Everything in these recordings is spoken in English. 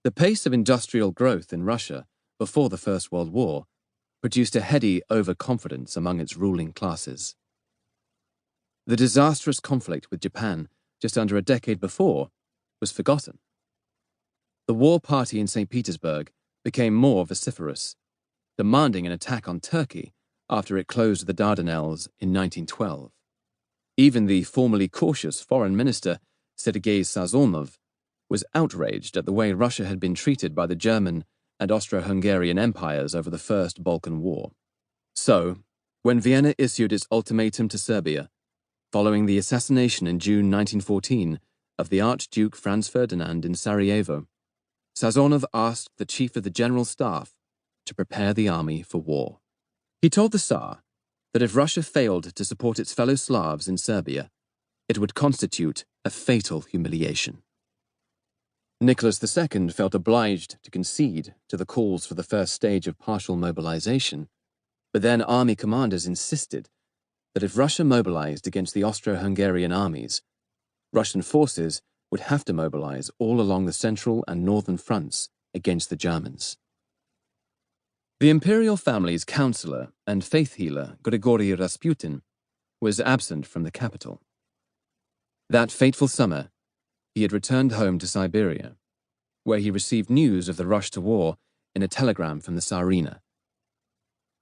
The pace of industrial growth in Russia before the First World War produced a heady overconfidence among its ruling classes. The disastrous conflict with Japan just under a decade before was forgotten. The war party in St. Petersburg became more vociferous, demanding an attack on Turkey after it closed the Dardanelles in 1912. Even the formerly cautious foreign minister Sergei Sazonov was outraged at the way Russia had been treated by the German and Austro-Hungarian empires over the First Balkan War. So, when Vienna issued its ultimatum to Serbia, following the assassination in June 1914 of the Archduke Franz Ferdinand in Sarajevo, Sazonov asked the chief of the General Staff to prepare the army for war. He told the Tsar that if Russia failed to support its fellow Slavs in Serbia, it would constitute a fatal humiliation. Nicholas II felt obliged to concede to the calls for the first stage of partial mobilization, but then army commanders insisted that if Russia mobilized against the Austro-Hungarian armies, Russian forces would have to mobilize all along the central and northern fronts against the Germans. The imperial family's counselor and faith healer, Grigory Rasputin, was absent from the capital. That fateful summer, he had returned home to Siberia, where he received news of the rush to war in a telegram from the Tsarina.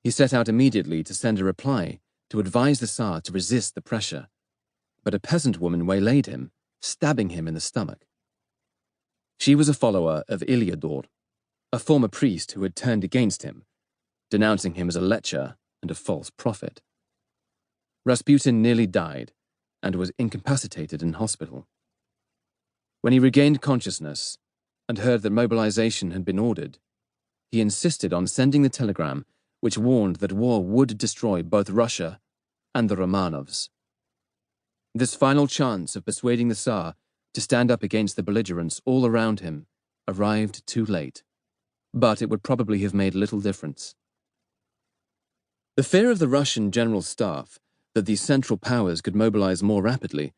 He set out immediately to send a reply to advise the Tsar to resist the pressure, but a peasant woman waylaid him, stabbing him in the stomach. She was a follower of Ilyador, a former priest who had turned against him, denouncing him as a lecher and a false prophet. Rasputin nearly died and was incapacitated in hospital. When he regained consciousness and heard that mobilization had been ordered, he insisted on sending the telegram which warned that war would destroy both Russia and the Romanovs. This final chance of persuading the Tsar to stand up against the belligerents all around him arrived too late, but it would probably have made little difference. The fear of the Russian General Staff that the Central Powers could mobilize more rapidly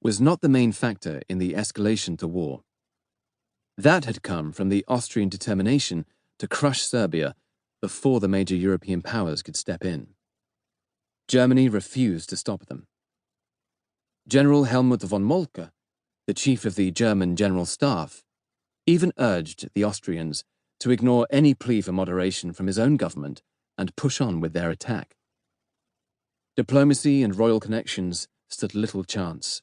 was not the main factor in the escalation to war. That had come from the Austrian determination to crush Serbia before the major European powers could step in. Germany refused to stop them. General Helmut von Moltke, the chief of the German General Staff, even urged the Austrians to ignore any plea for moderation from his own government and push on with their attack. Diplomacy and royal connections stood little chance.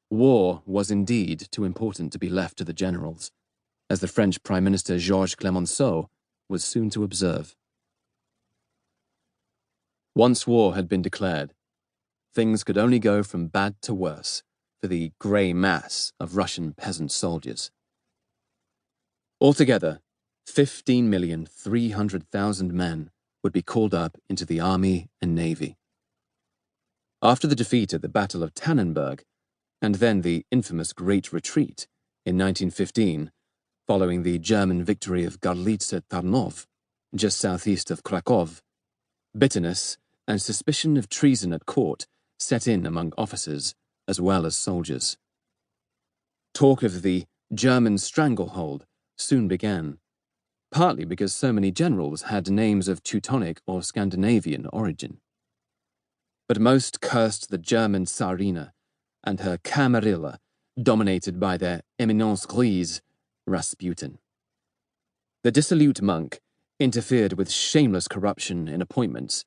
War was indeed too important to be left to the generals, as the French Prime Minister Georges Clemenceau was soon to observe. Once war had been declared, things could only go from bad to worse for the grey mass of Russian peasant soldiers. Altogether, 15,300,000 men would be called up into the army and navy. After the defeat at the Battle of Tannenberg, and then the infamous Great Retreat in 1915, following the German victory of Gorlice Tarnów, just southeast of Krakow, bitterness and suspicion of treason at court set in among officers as well as soldiers. Talk of the German stranglehold soon began, partly because so many generals had names of Teutonic or Scandinavian origin. But most cursed the German Tsarina and her camarilla, dominated by their éminence grise, Rasputin. The dissolute monk interfered with shameless corruption in appointments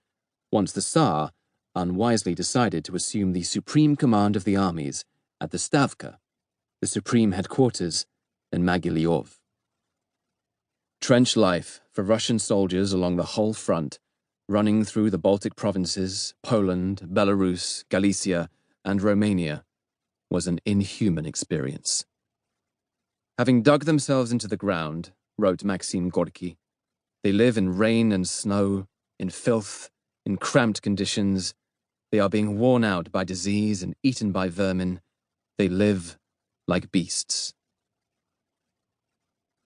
once the Tsar unwisely decided to assume the supreme command of the armies at the Stavka, the supreme headquarters in Mogilev. Trench life for Russian soldiers along the whole front, running through the Baltic provinces, Poland, Belarus, Galicia, and Romania, was an inhuman experience. Having dug themselves into the ground, wrote Maxim Gorky, they live in rain and snow, in filth, in cramped conditions. They are being worn out by disease and eaten by vermin. They live like beasts.